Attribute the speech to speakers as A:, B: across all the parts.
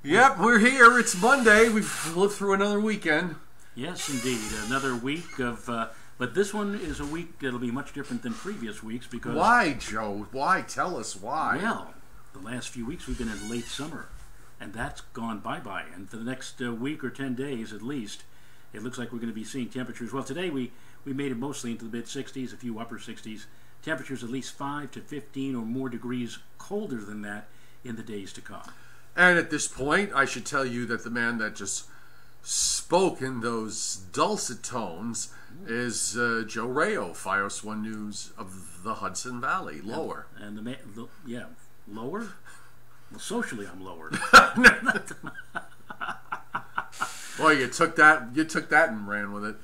A: Yep, we're here. It's Monday. We've lived through another weekend.
B: Yes, indeed. Another week of... but this one is a week that'll be much different than previous weeks because...
A: Why, Joe? Why? Tell us why.
B: Well, the last few weeks we've been in late summer, and that's gone bye-bye. And for the next week or 10 days at least, it looks like we're going to be seeing temperatures. Well, today we made it mostly into the mid-60s, a few upper 60s. Temperatures at least 5 to 15 or more degrees colder than that in the days to come.
A: And at this point, I should tell you that the man that just spoke in those dulcet tones is Joe Rayo, FiOS 1 News of the Hudson Valley, lower.
B: And the lower? Well, socially, I'm lower.
A: Well, you took that and ran with it.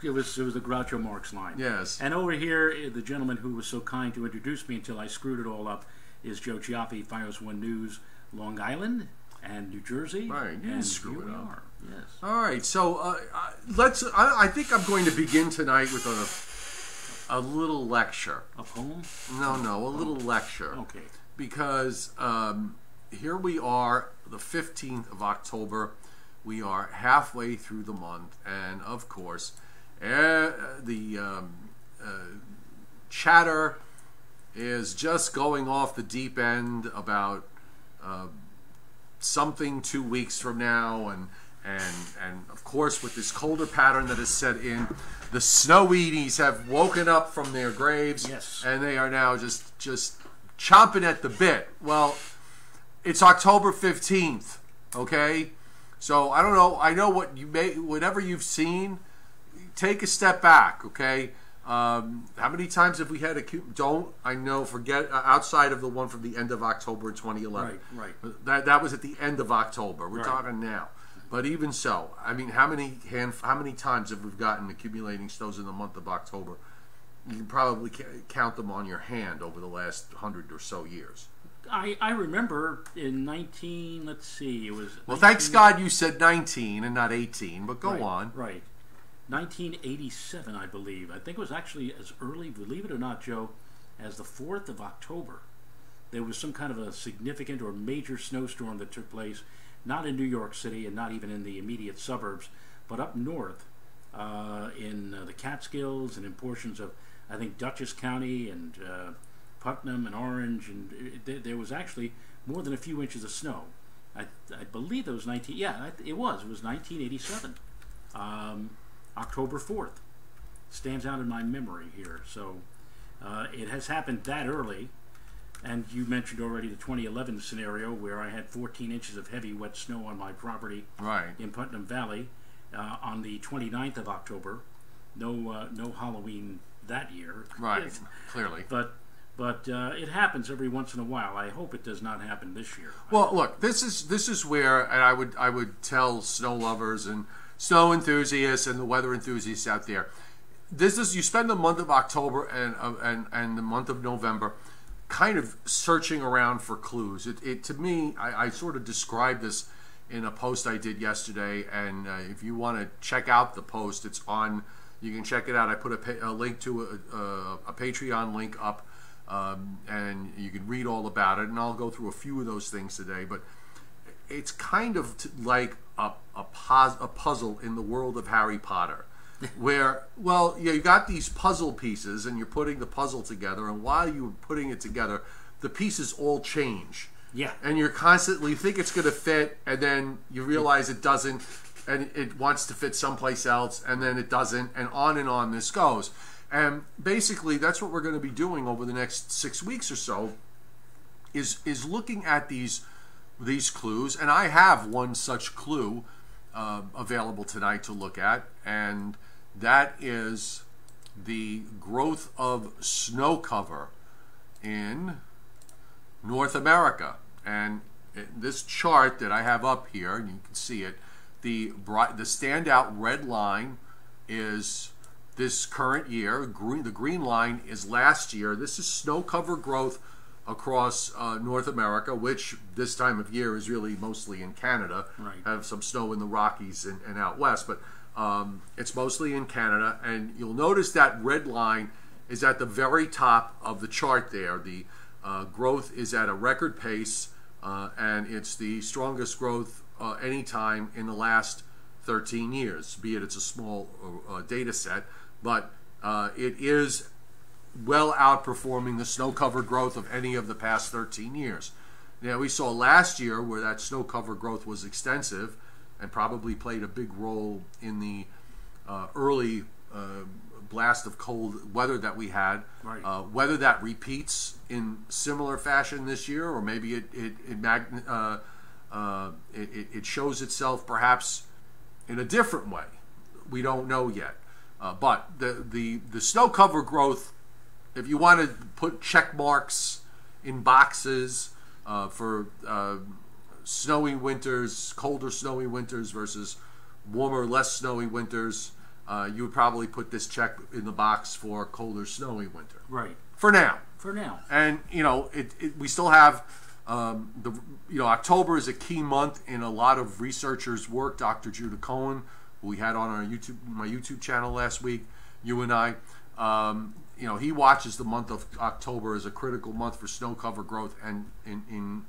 B: It was the Groucho Marx line.
A: Yes.
B: And over here, the gentleman who was so kind to introduce me until I screwed it all up is Joe Chiaffi, FiOS 1 News, Long Island and New Jersey.
A: Right, you didn't screw it up.
B: Are. Yes.
A: All right, so let's. I think I'm going to begin tonight with a little lecture.
B: A poem?
A: No, a little lecture.
B: Okay.
A: Because here we are, the 15th of October. We are halfway through the month, and of course, the chatter is just going off the deep end about something 2 weeks from now, and of course, with this colder pattern that has set in, the snow-eaties have woken up from their graves,
B: yes,
A: and they are now just chomping at the bit. Well, it's October 15th, okay? So I don't know. I know whatever you've seen, take a step back, okay? How many times have we had forget outside of the one from the end of October 2011.
B: Right.
A: That was at the end of October. We're
B: right.
A: talking now. But even so, I mean, how many times have we gotten accumulating snows in the month of October? You can probably count them on your hand over the last 100 or so years.
B: I remember in let's see, it was...
A: Well, thanks God you said 19 and not 18, but go on.
B: Right. 1987, I believe. I think it was actually as early, believe it or not, Joe, as the 4th of October. There was some kind of a significant or major snowstorm that took place, not in New York City and not even in the immediate suburbs, but up north in the Catskills and in portions of, I think, Dutchess County and Putnam and Orange, and there was actually more than a few inches of snow. I believe it was it was 1987. October 4th stands out in my memory here. So it has happened that early. And you mentioned already the 2011 scenario where I had 14 inches of heavy wet snow on my property in Putnam Valley on the 29th of October. No Halloween that year.
A: Right, clearly.
B: But it happens every once in a while. I hope it does not happen this year.
A: Well, look, this is where, and I would tell snow lovers and snow enthusiasts and the weather enthusiasts out there, you spend the month of October and the month of November kind of searching around for clues. To me, I sort of described this in a post I did yesterday, and if you want to check out the post, it's on. You can check it out. I put a link to a Patreon link up, and you can read all about it. And I'll go through a few of those things today. But it's kind of like a puzzle in the world of Harry Potter, where, well, you got these puzzle pieces, and you're putting the puzzle together, and while you're putting it together, the pieces all change.
B: Yeah.
A: And you think it's going to fit, and then you realize it doesn't, and it wants to fit someplace else, and then it doesn't, and on this goes. And basically, that's what we're going to be doing over the next 6 weeks or so, is looking at these clues, and I have one such clue available tonight to look at, and that is the growth of snow cover in North America. And this chart that I have up here, and you can see it, the standout red line is this current year. The green line is last year. This is snow cover growth across North America, which this time of year is really mostly in Canada.
B: Right.
A: Have some snow in the Rockies and out west, but it's mostly in Canada. And you'll notice that red line is at the very top of the chart there. The growth is at a record pace and it's the strongest growth anytime in the last 13 years, be it it's a small data set, but it is well outperforming the snow cover growth of any of the past 13 years. Now, we saw last year where that snow cover growth was extensive and probably played a big role in the early blast of cold weather that we had.
B: Right.
A: Whether that repeats in similar fashion this year, or maybe it shows itself perhaps in a different way, we don't know yet. But the snow cover growth, if you want to put check marks in boxes for snowy winters, colder snowy winters versus warmer, less snowy winters, you would probably put this check in the box for colder, snowy winter.
B: Right.
A: For now.
B: For now.
A: And we still have October is a key month in a lot of researchers' work. Dr. Judah Cohen, who we had on my YouTube channel last week, you and I, he watches the month of October as a critical month for snow cover growth and in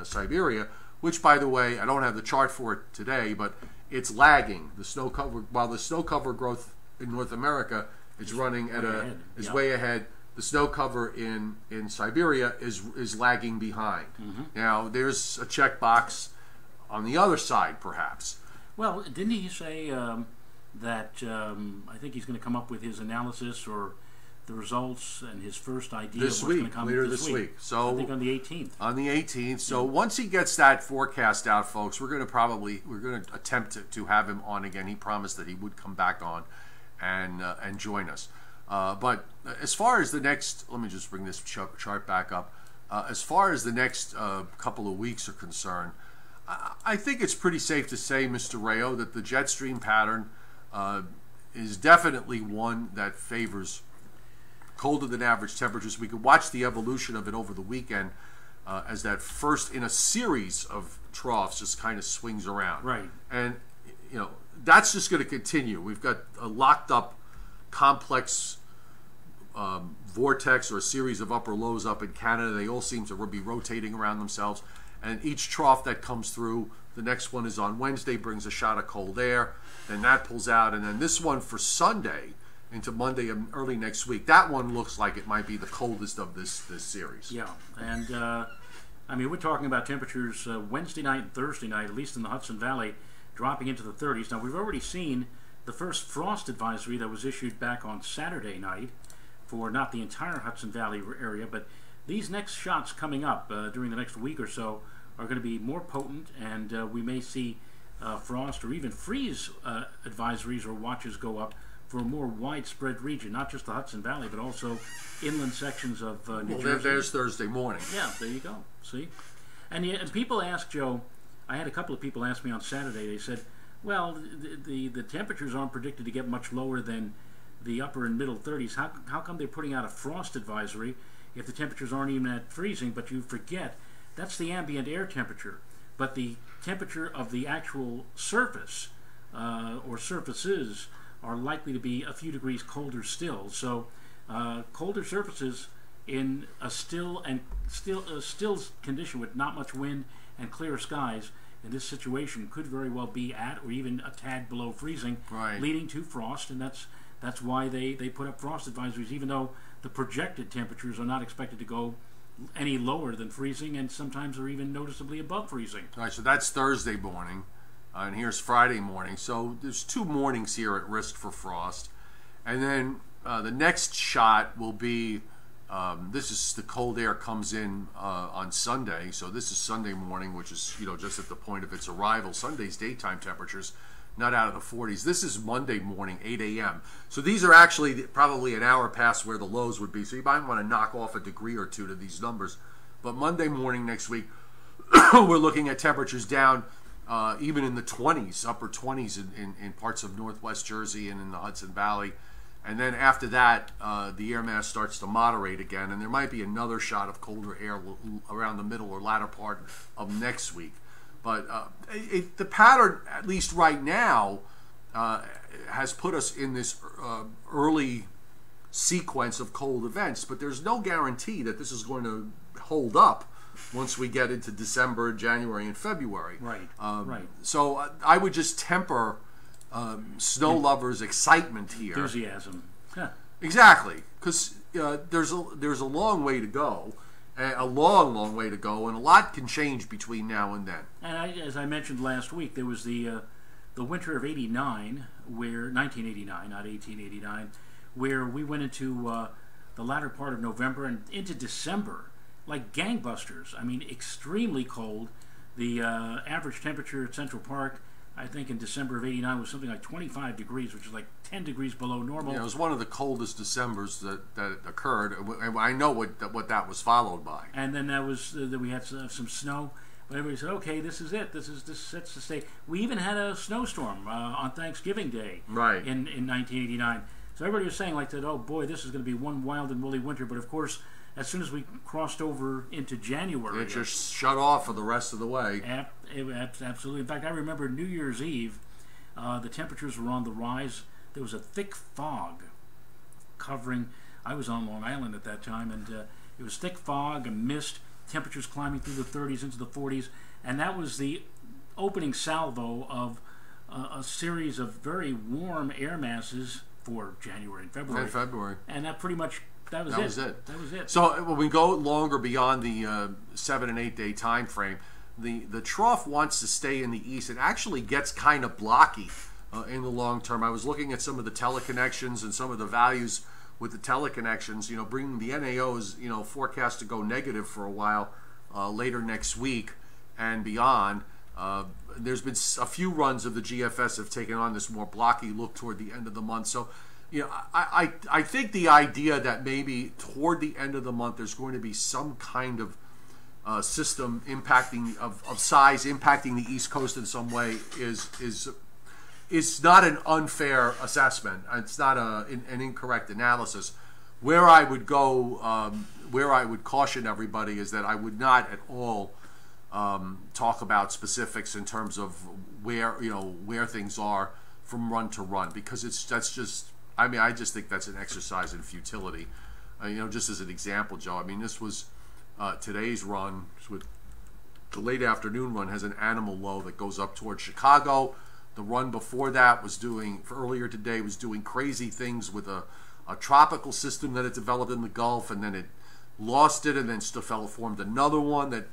A: Siberia, which, by the way, I don't have the chart for it today, but it's lagging. The snow cover, while the snow cover growth in North America is running at way ahead. The snow cover in Siberia is lagging behind. Mm-hmm. Now, there's a checkbox on the other side, perhaps.
B: Well, didn't he say that I think he's going to come up with his analysis or the results and his first idea
A: this
B: of what's
A: week,
B: going to come
A: later this week. So
B: I think on the 18th.
A: On the 18th. So once he gets that forecast out, folks, we're going to attempt to have him on again. He promised that he would come back on and join us. But as far as the next, let me just bring this chart back up. As far as the next couple of weeks are concerned, I think it's pretty safe to say, Mr. Rayo, that the jet stream pattern is definitely one that favors colder than average temperatures. We could watch the evolution of it over the weekend as that first in a series of troughs just kind of swings around.
B: Right.
A: And, that's just going to continue. We've got a locked up complex vortex or a series of upper lows up in Canada. They all seem to be rotating around themselves. And each trough that comes through, the next one is on Wednesday, brings a shot of cold air. Then that pulls out. And then this one for Sunday into Monday and early next week, that one looks like it might be the coldest of this series.
B: Yeah, and we're talking about temperatures Wednesday night and Thursday night, at least in the Hudson Valley, dropping into the 30s. Now, we've already seen the first frost advisory that was issued back on Saturday night for not the entire Hudson Valley area, but these next shots coming up during the next week or so are going to be more potent, and we may see frost or even freeze advisories or watches go up for a more widespread region, not just the Hudson Valley, but also inland sections of New Jersey.
A: There's Thursday morning.
B: Yeah, there you go. See? And people ask, Joe, I had a couple of people ask me on Saturday, they said, well, the temperatures aren't predicted to get much lower than the upper and middle 30s. How come they're putting out a frost advisory if the temperatures aren't even at freezing? But you forget, that's the ambient air temperature. But the temperature of the actual surface or surfaces are likely to be a few degrees colder still. So colder surfaces in a still condition with not much wind and clear skies in this situation could very well be at or even a tad below freezing,
A: right,
B: leading to frost, and that's why they put up frost advisories, even though the projected temperatures are not expected to go any lower than freezing, and sometimes are even noticeably above freezing.
A: All right, so that's Thursday morning. And here's Friday morning. So there's 2 mornings here at risk for frost. And then the next shot will be, this is the cold air comes in on Sunday. So this is Sunday morning, which is, just at the point of its arrival. Sunday's daytime temperatures, not out of the 40s. This is Monday morning, 8 a.m. So these are actually probably an hour past where the lows would be. So you might want to knock off a degree or two to these numbers. But Monday morning next week, we're looking at temperatures down even in the 20s, upper 20s in parts of northwest Jersey and in the Hudson Valley. And then after that, the air mass starts to moderate again, and there might be another shot of colder air around the middle or latter part of next week. But the pattern, at least right now, has put us in this early sequence of cold events, but there's no guarantee that this is going to hold up once we get into December, January, and February.
B: Right. Right.
A: So I would just temper snow lovers' excitement here.
B: Enthusiasm. Huh.
A: Exactly, because there's a long way to go, a long way to go, and a lot can change between now and then.
B: And as I mentioned last week, there was the winter of '89, where 1989, not 1889, where we went into the latter part of November and into December like gangbusters. I mean, extremely cold. The average temperature at Central Park, I think in December of '89, was something like 25 degrees, which is like 10 degrees below normal.
A: Yeah, it was one of the coldest Decembers that occurred, and I know what that was followed by.
B: And then that we had some snow. But everybody said, "Okay, this is it. This sets the stage." We even had a snowstorm on Thanksgiving Day,
A: right,
B: in 1989. So everybody was saying like that. Oh boy, this is going to be one wild and woolly winter. But of course, as soon as we crossed over into January,
A: it just shut off for the rest of the way.
B: Absolutely. In fact, I remember New Year's Eve, the temperatures were on the rise. There was a thick fog covering. I was on Long Island at that time, and it was thick fog and mist. Temperatures climbing through the 30s into the 40s, and that was the opening salvo of a series of very warm air masses for January and February. And that pretty much that was it. That was it.
A: So when we go longer beyond the 7 and 8 day time frame, the trough wants to stay in the east. It actually gets kind of blocky in the long term. I was looking at some of the teleconnections and some of the values with the teleconnections, bringing the NAOs, forecast to go negative for a while later next week and beyond. There's been a few runs of the GFS have taken on this more blocky look toward the end of the month. So, I think the idea that maybe toward the end of the month there's going to be some kind of system impacting of size impacting the East Coast in some way is not an unfair assessment. It's not an incorrect analysis. Where I would go, where I would caution everybody is that I would not at all talk about specifics in terms of where things are from run to run, because I just think that's an exercise in futility. Just as an example, Joe. I mean, this was today's run with the late afternoon run has an animal low that goes up towards Chicago. The run before that earlier today was doing crazy things with a tropical system that it developed in the Gulf, and then it lost it, and then Stoffel formed another one that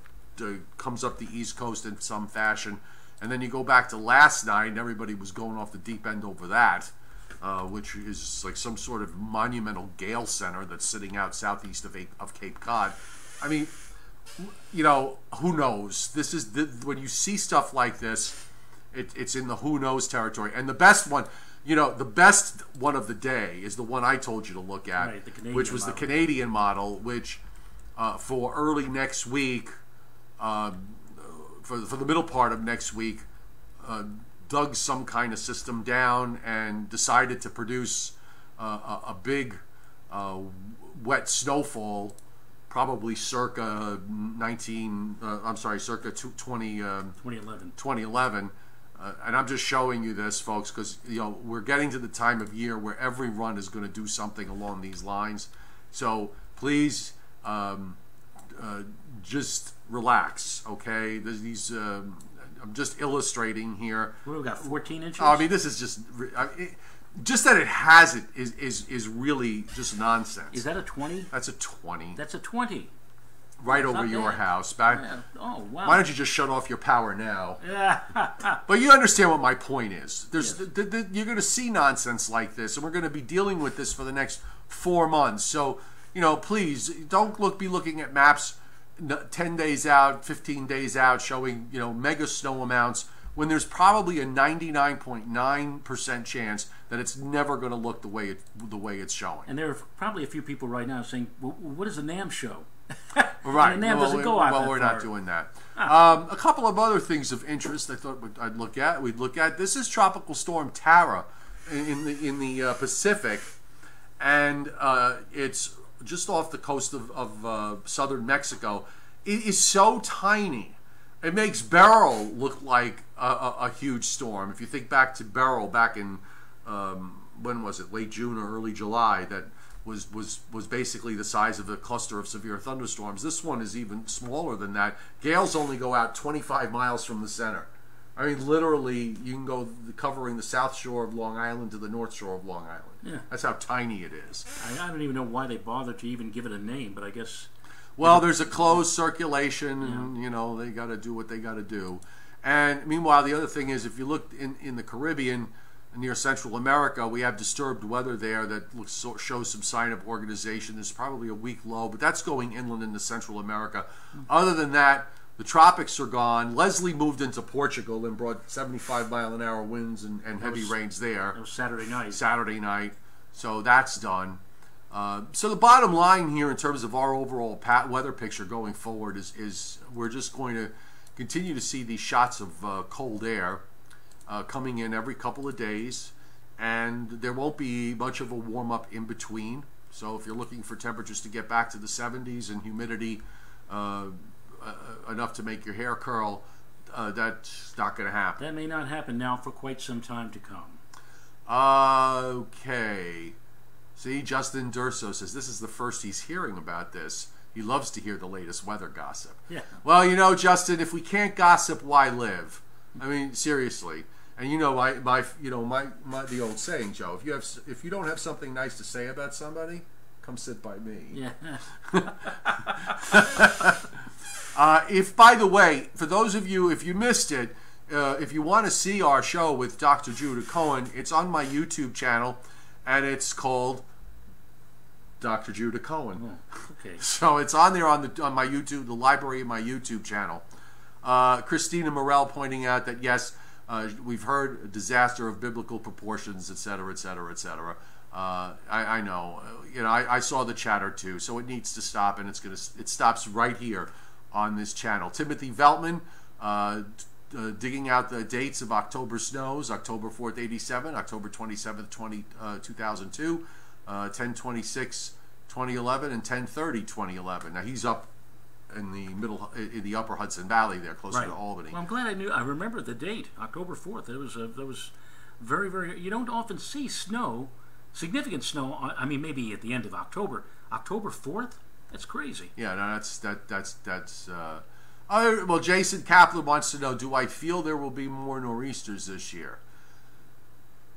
A: comes up the East Coast in some fashion. And then you go back to last night, and everybody was going off the deep end over that, which is like some sort of monumental gale center that's sitting out southeast of Cape Cod. I mean, who knows? This is when you see stuff like this. It's in the who knows territory. And the best one, the best one of the day is the one I told you to look at,
B: right,
A: which was the Canadian model, which for early next week, for the middle part of next week, dug some kind of system down and decided to produce a big wet snowfall, probably circa 2011. And I'm just showing you this, folks, because we're getting to the time of year where every run is going to do something along these lines. So please, just relax, okay? I'm just illustrating here.
B: What do we got? 14 inches.
A: I mean, this is just that it has it is really just nonsense.
B: Is that a 20?
A: That's a 20.
B: That's a 20.
A: Right over your house. Back.
B: Yeah. Oh, wow.
A: Why don't you just shut off your power now? But you understand what my point is. You're going to see nonsense like this, and we're going to be dealing with this for the next 4 months. So, please don't be looking at maps 10 days out, 15 days out, showing mega snow amounts when there's probably a 99.9% chance that it's never going to look the way it's showing.
B: And there are probably a few people right now saying, well, "What does a NAM show?"
A: Right.
B: NAM doesn't go out that
A: we're
B: far.
A: Not doing that. A couple of other things of interest I thought we'd look at. This is Tropical Storm Tara in the Pacific, and it's just off the coast of southern Mexico. It is so tiny. It makes Beryl look like a huge storm. If you think back to Beryl back in when was it, late June or early July, that was basically the size of a cluster of severe thunderstorms. This one is even smaller than that. Gales only go out 25 miles from the center. I mean, literally, you can go covering the south shore of Long Island to the north shore of Long Island.
B: Yeah.
A: That's how tiny it is.
B: I don't even know why they bothered to even give it a name, but I guess...
A: Well, there's a closed circulation, and, you know, they got to do what they got to do. And meanwhile, the other thing is, if you look in the Caribbean, near Central America, we have disturbed weather there that shows some sign of organization. There's probably a weak low, but that's going inland into Central America. Other than that, the tropics are gone. Leslie moved into Portugal and brought 75-mile-an-hour winds and heavy rains there.
B: That was Saturday night.
A: Saturday night. So that's done. So the bottom line here in terms of our overall weather picture going forward is we're just going to continue to see these shots of cold air coming in every couple of days, and there won't be much of a warm-up in between. So if you're looking for temperatures to get back to the 70s and humidity enough to make your hair curl, that's not going to happen.
B: That may not happen now for quite some time to come.
A: Okay. See, Justin Durso says this is the first he's hearing about this. He loves to hear the latest weather gossip.
B: Yeah.
A: Well, you know, Justin, if we can't gossip, why live? I mean, seriously. And you know the old saying, Joe. If you don't have something nice to say about somebody, come sit by me.
B: Yeah.
A: If, by the way, for those of you, if you missed it, if you want to see our show with Dr. Judah Cohen, it's on my YouTube channel, and it's called Dr. Judah Cohen.
B: Oh, okay.
A: So it's on there on my YouTube, the library of my YouTube channel. Christina Morel pointing out that yes, we've heard a disaster of biblical proportions, etc., etc., etc. I know, you know, I saw the chatter too, so it needs to stop, and it stops right here on this channel. Timothy Veltman digging out the dates of October snows: October 4th, 87, October 27th, 2002, 10/26, 2011, and 10/30, 2011. Now he's up in the upper Hudson Valley there, closer to Albany.
B: Well, I'm glad I remember the date, October 4th. That was very, very. You don't often see snow, significant snow. I mean, maybe at the end of October. October 4th. That's crazy.
A: Yeah, no, that's. Well, Jason Kaplan wants to know: do I feel there will be more nor'easters this year?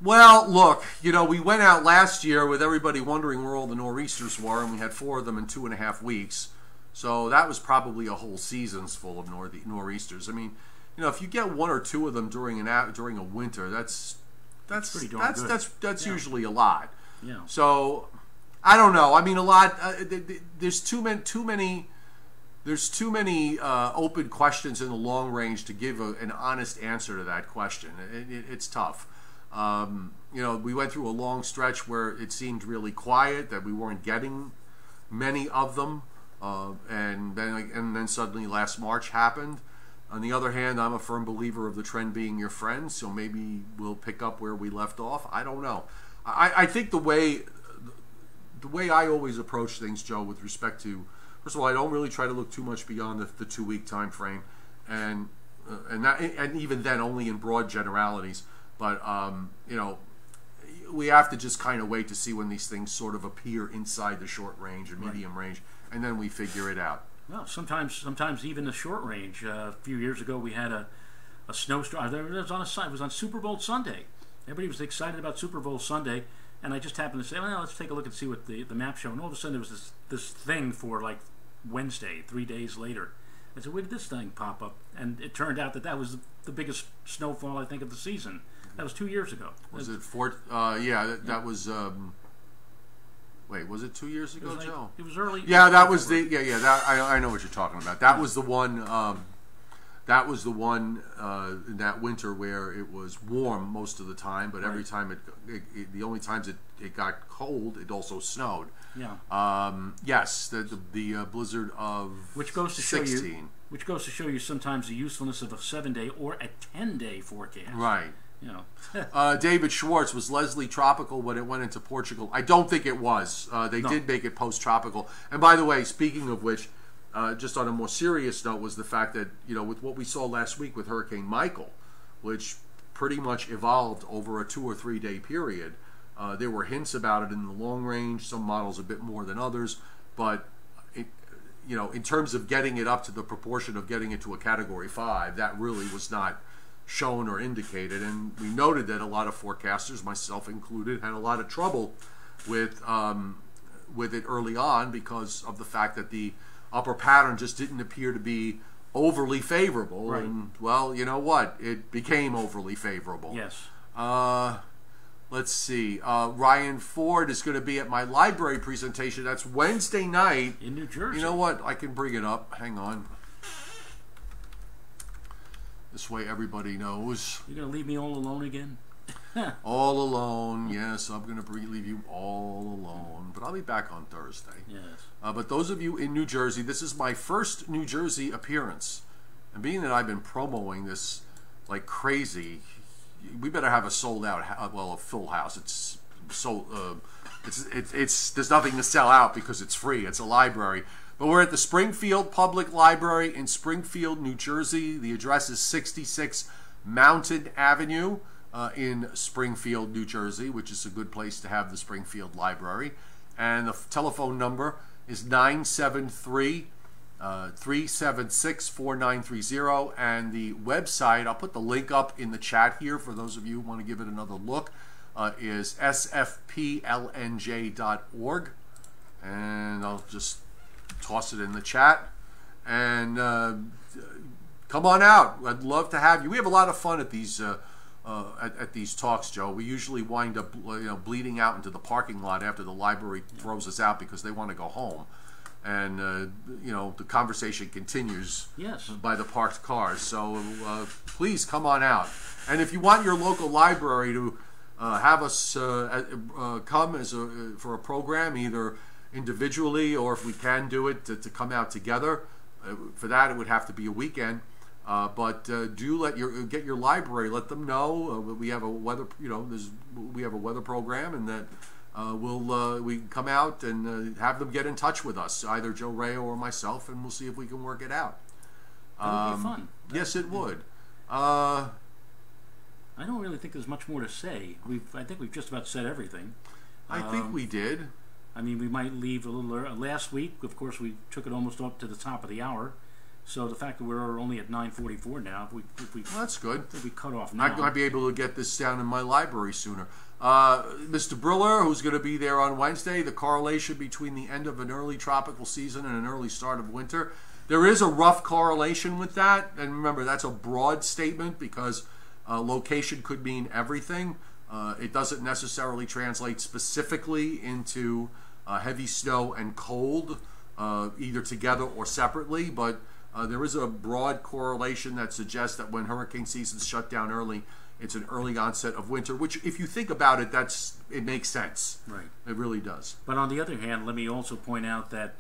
A: Well, look, you know, we went out last year with everybody wondering where all the nor'easters were, and we had 4 of them in 2.5 weeks. So that was probably a whole season's full of nor'easters. I mean, you know, if you get 1 or 2 of them during a winter, that's
B: pretty darn good.
A: That's usually a lot.
B: Yeah.
A: So I don't know. I mean, a lot. There's too many. There's too many open questions in the long range to give an honest answer to that question. It's tough. You know, we went through a long stretch where it seemed really quiet, that we weren't getting many of them. And then suddenly last March happened. On the other hand, I'm a firm believer of the trend being your friend, so maybe we'll pick up where we left off. I don't know. I think the way I always approach things, Joe, with respect to, first of all, I don't really try to look too much beyond the 2-week time frame, and even then only in broad generalities. But you know, we have to just kind of wait to see when these things sort of appear inside the short range or medium range, and then we figure it out.
B: Well, sometimes even the short range. A few years ago, we had a snowstorm. It was on Super Bowl Sunday. Everybody was excited about Super Bowl Sunday, and I just happened to say, well, let's take a look and see what the map showed. And all of a sudden, there was this thing for like Wednesday, 3 days later. I said, where did this thing pop up? And it turned out that was the biggest snowfall, I think, of the season. That was 2 years ago.
A: Was it Fort? Yeah, that was. Wait, was it 2 years ago, Joe?
B: It was early.
A: Yeah, that was the. Yeah. That I know what you're talking about. That was the one. That was the one in that winter where it was warm most of the time, but every time the only times it got cold, it also snowed.
B: Yeah.
A: Yes, the blizzard of
B: which goes to
A: 16.
B: show you. Which goes to show you sometimes the usefulness of a 7-day or a 10-day forecast.
A: Right.
B: You know.
A: David Schwartz, was Leslie tropical when it went into Portugal? I don't think it was. They did make it post-tropical. And by the way, speaking of which, just on a more serious note, was the fact that, you know, with what we saw last week with Hurricane Michael, which pretty much evolved over a 2 or 3 day period, There were hints about it in the long range. Some models a bit more than others, but in terms of getting it up to the proportion of getting it to a Category 5, that really was not shown or indicated. And we noted that a lot of forecasters, myself included, had a lot of trouble with it early on because of the fact that the upper pattern just didn't appear to be overly favorable.
B: Right.
A: And, well, you know what? It became overly favorable.
B: Yes.
A: Let's see. Ryan Ford is going to be at my library presentation. That's Wednesday night.
B: In New Jersey.
A: You know what? I can bring it up. Hang on. This way everybody knows.
B: You're going to leave me all alone again?
A: All alone. Yes, I'm going to leave you all alone. But I'll be back on Thursday.
B: Yes.
A: But those of you in New Jersey, this is my first New Jersey appearance. And being that I've been promoting this like crazy, we better have a sold out, a full house. It's so there's nothing to sell out because it's free. It's a library. But we're at the Springfield Public Library in Springfield, New Jersey. The address is 66 Mountain Avenue in Springfield, New Jersey, which is a good place to have the Springfield Library. And the telephone number is 973 376-4930, and the website, I'll put the link up in the chat here for those of you who want to give it another look, is sfplnj.org, and I'll just toss it in the chat, and come on out. I'd love to have you. We have a lot of fun at these talks, Joe. We usually wind up bleeding out into the parking lot after the library throws us out because they want to go home. And the conversation continues.
B: Yes. By
A: the parked cars. So please come on out. And if you want your local library to have us come for a program, either individually or if we can do it to come out together, for that it would have to be a weekend. But do get your library. Let them know we have a weather. We have a weather program, and that. We can come out and have them get in touch with us, either Joe Rayo or myself, and we'll see if we can work it out.
B: That would be fun.
A: Yes, it would.
B: I don't really think there's much more to say. I think we've just about said everything.
A: I think we did.
B: I mean, we might leave a little early. Last week, of course, we took it almost up to the top of the hour. So the fact that we're only at 9:44 now, if we
A: that's good.
B: If we cut off now,
A: I might be able to get this down in my library sooner. Mr. Briller, who's going to be there on Wednesday, the correlation between the end of an early tropical season and an early start of winter. There is a rough correlation with that, and remember, that's a broad statement because location could mean everything. It doesn't necessarily translate specifically into heavy snow and cold, either together or separately, but there is a broad correlation that suggests that when hurricane season's shut down early, it's an early onset of winter, which, if you think about it, it makes sense.
B: Right.
A: It really does.
B: But on the other hand, let me also point out that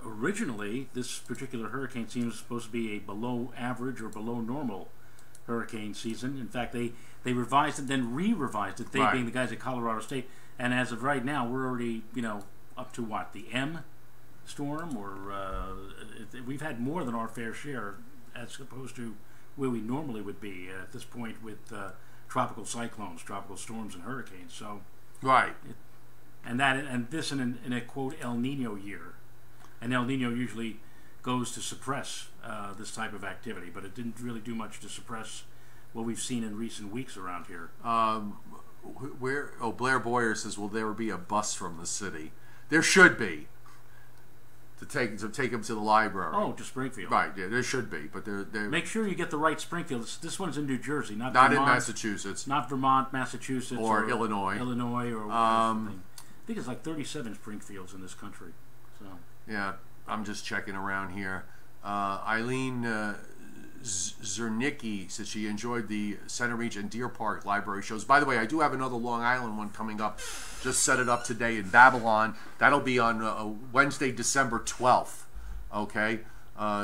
B: originally this particular hurricane season was supposed to be a below average or below normal hurricane season. In fact, they revised it, then re-revised it, they
A: right.
B: being the guys at Colorado State. And as of right now, we're already, up to what, the M storm? Or we've had more than our fair share as opposed to where we normally would be at this point with tropical cyclones, tropical storms, and hurricanes. So,
A: right,
B: and this in a quote El Nino year, and El Nino usually goes to suppress this type of activity, but it didn't really do much to suppress what we've seen in recent weeks around here.
A: Blair Boyer says, "Will there be a bus from the city?" There should be. To take him to the library.
B: Oh, to Springfield.
A: Right, yeah, there should be, but they're
B: make sure you get the right Springfield. This one's in New Jersey, not
A: Vermont,
B: in
A: Massachusetts,
B: not Vermont, Massachusetts,
A: or Illinois.
B: Or something. I think it's like 37 Springfields in this country. So
A: yeah, I'm just checking around here. Eileen Zernicki said she enjoyed the Center Reach and Deer Park library shows. By the way, I do have another Long Island one coming up. Just set it up today in Babylon. That'll be on Wednesday, December 12th. Okay,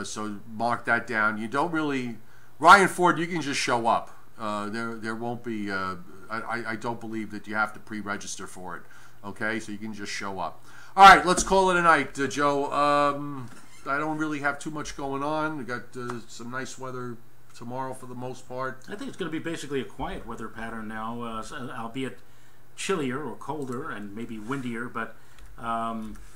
A: so mark that down. You don't really, Ryan Ford, you can just show up. There won't be. I don't believe that you have to pre-register for it. Okay, so you can just show up. All right, let's call it a night, Joe. I don't really have too much going on. We got some nice weather tomorrow for the most part.
B: I think it's going to be basically a quiet weather pattern now, albeit chillier or colder and maybe windier, but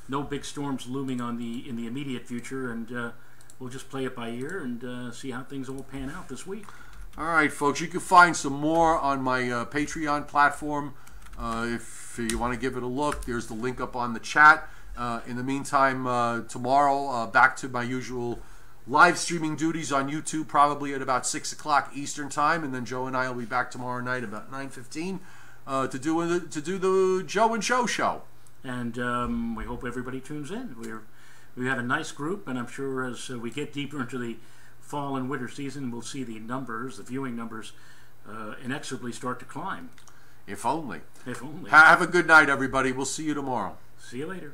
B: no big storms looming on in the immediate future, and we'll just play it by ear and see how things all pan out this week.
A: All right, folks, you can find some more on my Patreon platform. If you want to give it a look, there's the link up on the chat. In the meantime, tomorrow, back to my usual live streaming duties on YouTube, probably at about 6 o'clock Eastern Time, and then Joe and I will be back tomorrow night about 9:15 to do the Joe and Joe show.
B: And we hope everybody tunes in. We have a nice group, and I'm sure as we get deeper into the fall and winter season, we'll see the viewing numbers, inexorably start to climb.
A: If only.
B: If only.
A: Have a good night, everybody. We'll see you tomorrow.
B: See you later.